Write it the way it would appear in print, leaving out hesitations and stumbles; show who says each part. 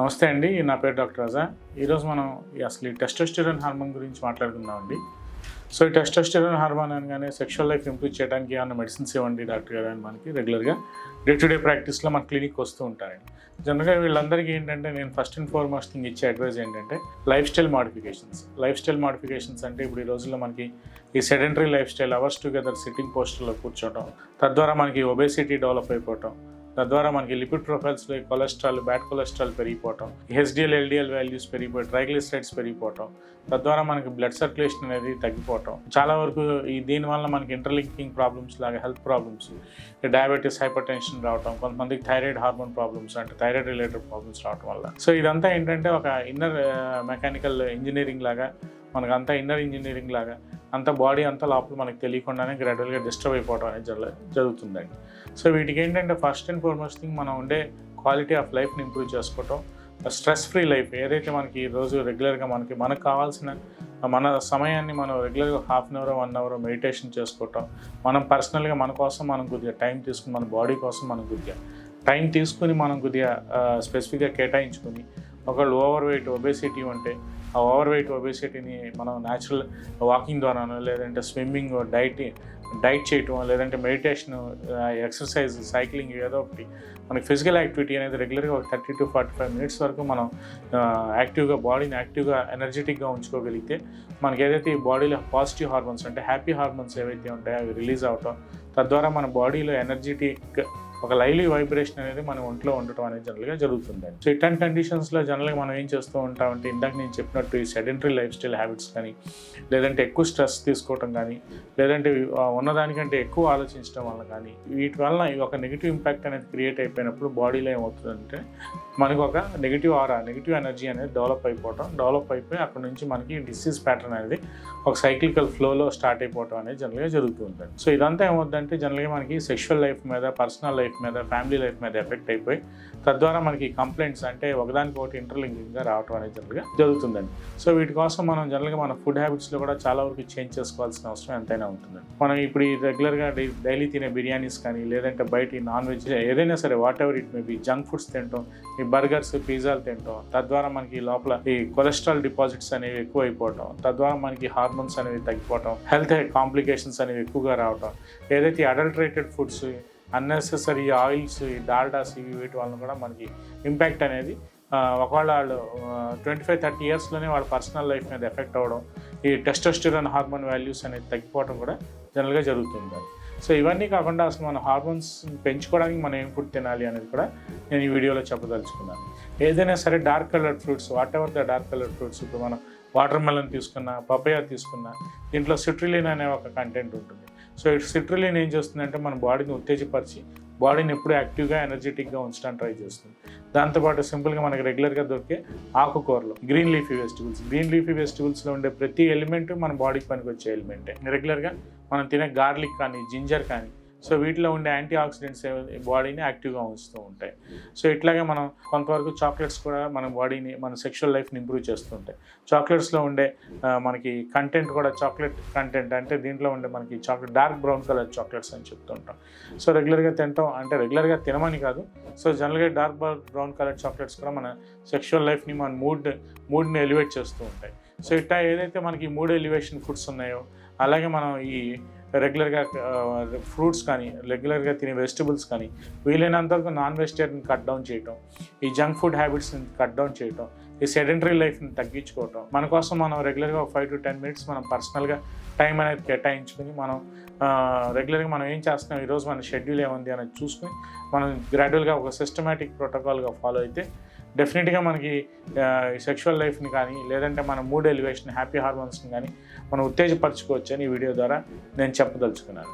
Speaker 1: నమస్తే అండి. నా పేరు డాక్టర్ రజా. ఈరోజు మనం అసలు ఈ టెస్టోస్టెరాన్ హార్మోన్ గురించి మాట్లాడుకుందామండి. సో ఈ టెస్టోస్టెరాన్ హార్మోన్ అనగానే సెక్షువల్ లైఫ్ ఇంప్రూవ్ చేయడానికి ఏమన్నా మెడిసిన్స్ ఇవ్వండి డాక్టర్ గారు అని మనకి రెగ్యులర్గా డే టు డే ప్రాక్టీస్లో మన క్లినిక్ వస్తూ ఉంటారండి. జనరల్గా వీళ్ళందరికీ ఏంటంటే నేను ఫస్ట్ అండ్ ఫార్మోస్ట్ థింగ్ ఇచ్చే అడ్వైజ్ ఏంటంటే లైఫ్ స్టైల్ మాడిఫికేషన్స్ అంటే ఇప్పుడు ఈ రోజుల్లో మనకి ఈ sedentary life style hours together sitting పోస్టర్లో కూర్చోవడం, తద్వారా మనకి ఒబేసిటీ డెవలప్ అయిపోవటం, తద్వారా మనకి లిపిడ్ ప్రొఫైల్స్లో కొలెస్ట్రాల్, బ్యాడ్ కొలెస్ట్రాల్ పెరిగిపోవటం, హెచ్డిఎల్, ఎల్డిఎల్ వాల్యూస్ పెరిగిపోయి, ట్రైగ్లిసరైడ్స్ పెరిగిపోవటం, తద్వారా మనకి బ్లడ్ సర్క్యులేషన్ అనేది తగ్గిపోవటం, చాలా వరకు దీనివల్ల మనకి ఇంటర్లింకింగ్ ప్రాబ్లమ్స్ లాగా health problems, diabetes, hyper tension రావటం, కొంతమందికి థైరాయిడ్ హార్మోన్ ప్రాబ్లమ్స్ అంటే థైరాయిడ్ రిలేటెడ్ ప్రాబ్లమ్స్ రావటం వల్ల. సో ఇదంతా ఏంటంటే ఒక ఇన్నర్ మెకానికల్ ఇంజనీరింగ్ లాగా, మనకంతా ఇన్నర్ ఇంజనీరింగ్ లాగా అంత బాడీ అంతా లోపల మనకు తెలియకుండానే గ్రాడ్యువల్గా డిస్టర్బ్ అయిపోవడం అనేది జరుగుతుందండి. సో వీటికి ఏంటంటే ఫస్ట్ అండ్ ఫార్మోస్ట్ థింగ్ మనం ఉండే క్వాలిటీ ఆఫ్ లైఫ్ని ఇంప్రూవ్ చేసుకోవటం, స్ట్రెస్ ఫ్రీ లైఫ్ ఏదైతే మనకి ఈరోజు రెగ్యులర్గా మనకు కావాల్సిన మన సమయాన్ని మనం రెగ్యులర్గా half an hour 1 hour meditation చేసుకోవటం, మనం పర్సనల్గా మన కోసం మనం కొద్దిగా టైం తీసుకుని, మన బాడీ కోసం మనం కొద్దిగా టైం తీసుకుని మనం కొద్దిగా స్పెసిఫిక్గా కేటాయించుకుని, ఒకళ్ళు ఓవర్ వెయిట్ ఒబేసిటీ ఉంటే ఆ ఓవర్ వెయిట్ ఒబేసిటీని మనం న్యాచురల్ వాకింగ్ ద్వారానో, లేదంటే స్విమ్మింగ్, డైట్ చేయటం, లేదంటే మెడిటేషన్, ఎక్సర్సైజ్, సైక్లింగ్, ఏదో ఒకటి మనకి ఫిజికల్ యాక్టివిటీ అనేది రెగ్యులర్గా ఒక 30 to 45 మినిట్స్ వరకు మనం యాక్టివ్గా బాడీని యాక్టివ్గా ఎనర్జెటిక్గా ఉంచుకోగలిగితే మనకి ఏదైతే ఈ బాడీలో పాజిటివ్ హార్మోన్స్ అంటే హ్యాపీ హార్మోన్స్ ఏవైతే ఉంటాయో అవి రిలీజ్ అవటం, తద్వారా మన బాడీలో ఎనర్జెటిక్ ఒక లైవ్లీ వైబ్రేషన్ అనేది మన ఒంట్లో ఉండటం అనేది జనరల్గా జరుగుతుందండి. సో ఇట్లాంటి కండిషన్స్లో జనరల్గా మనం ఏం చేస్తూ ఉంటామంటే ఇందాక నేను చెప్పినట్టు ఈ సెడెంటరీ లైఫ్ స్టైల్ హ్యాబిట్స్ కానీ, లేదంటే ఎక్కువ స్ట్రెస్ తీసుకోవటం కానీ, లేదంటే ఉన్నదానికంటే ఎక్కువ ఆలోచించడం వల్ల కానీ, వీటి వల్ల ఒక నెగిటివ్ ఇంపాక్ట్ అనేది క్రియేట్ అయిపోయినప్పుడు బాడీలో ఏమవుతుందంటే మనకు ఒక నెగిటివ్ ఎనర్జీ అనేది డెవలప్ అయిపోయి అక్కడ నుంచి మనకి డిసీజ్ ప్యాటర్న్ అనేది ఒక సైక్లికల్ ఫ్లోలో స్టార్ట్ అయిపోవటం అనేది జనరల్గా జరుగుతూ ఉంటుంది. సో ఇదంతా ఏమవుతుందంటే జనరల్గా మనకి సెక్షువల్ లైఫ్ మీద, పర్సనల్ లైఫ్ మీద, ఫ్యామిలీ లైఫ్ మీద ఎఫెక్ట్ అయిపోయి తద్వారా మనకి కంప్లైంట్స్ అంటే ఒకదానికొకటి ఇంటర్లింకింగ్గా రావడం అనేది జనరల్గా జరుగుతుందండి. సో వీటి కోసం మనం జనరల్గా మన ఫుడ్ హ్యాబిట్స్లో కూడా చాలా వరకు చేంజ్ చేసుకోవాల్సిన అవసరం ఎంతైనా ఉంటుందండి. మనం ఇప్పుడు ఈ రెగ్యులర్గా డైలీ తినే బిర్యానీస్ కానీ, లేదంటే బయట ఈ నాన్ వెజ్ ఏదైనా సరే what ever it may be, junk foods తింటాం, ఈ బర్గర్స్, పిజ్జాలు తింటాం, తద్వారా మనకి లోపల ఈ కొలెస్ట్రాల్ డిపాజిట్స్ అనేవి ఎక్కువ అయిపోవటం, తద్వారా మనకి హార్మోన్స్ అనేవి తగ్గిపోవటం, హెల్త్ కాంప్లికేషన్స్ అనేవి ఎక్కువగా రావటం, ఏదైతే అడల్టరేటెడ్ ఫుడ్స్, అన్నెసెసరీ ఆయిల్స్, ఈ డాల్డాస్, ఇవి వీటి వల్ల కూడా మనకి ఇంపాక్ట్ అనేది ఒకవేళ వాళ్ళు 25-30 ఇయర్స్లోనే వాళ్ళ పర్సనల్ లైఫ్ మీద ఎఫెక్ట్ అవ్వడం, ఈ టెస్టోస్టెరాన్ హార్మోన్ వాల్యూస్ అనేది తగ్గిపోవడం కూడా జనరల్గా జరుగుతుంది. సో ఇవన్నీ కాకుండా అసలు మన హార్మోన్స్ పెంచుకోవడానికి మనం ఏం ఫుడ్ తినాలి అనేది కూడా నేను ఈ వీడియోలో చెప్పదలుచుకున్నాను. ఏదైనా సరే dark coloured fruits, what ever the dark coloured fruits, ఇప్పుడు మనం వాటర్ మెలన్ తీసుకున్నా, పపాయా తీసుకున్నా, దీంట్లో సిట్రులిన్ అనే ఒక కంటెంట్ ఉంటుంది. సో సిట్రులిన్ ఏం చేస్తుందంటే మన బాడీని ఉత్తేజపరిచి బాడీని ఎప్పుడు యాక్టివ్గా, ఎనర్జెటిక్గా ఉంచడానికి ట్రై చేస్తుంది. దాంతోపాటు సింపుల్గా మనకి రెగ్యులర్గా దొరికే ఆకుకూరలు, గ్రీన్ లీఫీ వెజిటబుల్స్లో ఉండే ప్రతి ఎలిమెంట్ మన బాడీకి పనికి వచ్చే ఎలిమెంటే. రెగ్యులర్గా మనం తినే గార్లిక్ కానీ, జింజర్ కానీ, సో వీటిలో ఉండే యాంటీ ఆక్సిడెంట్స్ బాడీని యాక్టివ్గా ఉంచుతూ ఉంటాయి. సో ఇట్లాగే మనం కొంతవరకు చాక్లెట్స్ కూడా మన బాడీని, మన సెక్షువల్ లైఫ్ని ఇంప్రూవ్ చేస్తూ ఉంటాయి. చాక్లెట్స్లో ఉండే మనకి కంటెంట్ కూడా చాక్లెట్ కంటెంట్ అంటే దీంట్లో ఉండే మనకి chocolate dark brown colour chocolates అని చెప్తుంటాం. సో రెగ్యులర్గా తింటాం అంటే రెగ్యులర్గా తినమని కాదు, సో జనరల్గా డార్క్ బ్రౌన్ కలర్ చాక్లెట్స్ కూడా మన సెక్షువల్ లైఫ్ని, మన మూడ్ని ఎలివేట్ చేస్తూ ఉంటాయి. సో ఇట్లా ఏదైతే మనకి 3 ఎలివేషన్ ఫుడ్స్ ఉన్నాయో, అలాగే మనం ఈ రెగ్యులర్గా ఫ్రూట్స్ కానీ, రెగ్యులర్గా తినే వెజిటబుల్స్ కానీ, వీలైనంత వరకు నాన్ వెజిటేరియన్ కట్ డౌన్ చేయటం, ఈ జంక్ ఫుడ్ హ్యాబిట్స్ని కట్ డౌన్ చేయటం, ఈ సెడెంటరీ లైఫ్ని తగ్గించుకోవటం, మన కోసం మనం రెగ్యులర్గా ఒక 5 to 10 మినిట్స్ మనం పర్సనల్గా టైం అనేది కేటాయించుకుని మనం రెగ్యులర్గా మనం ఏం చేస్తున్నాం, ఈరోజు మన షెడ్యూల్ ఏముంది అనేది చూసుకుని మనం గ్రాడ్యువల్గా ఒక సిస్టమేటిక్ ప్రోటోకాల్గా ఫాలో అయితే డెఫినెట్గా మనకి సెక్షువల్ లైఫ్ని కానీ, లేదంటే మన మూడ్ ఎలివేషన్, హ్యాపీ హార్మోన్స్ని కానీ మనం ఉత్తేజపరచుకోవచ్చు అని ఈ వీడియో ద్వారా నేను చెప్పదలుచుకున్నాను.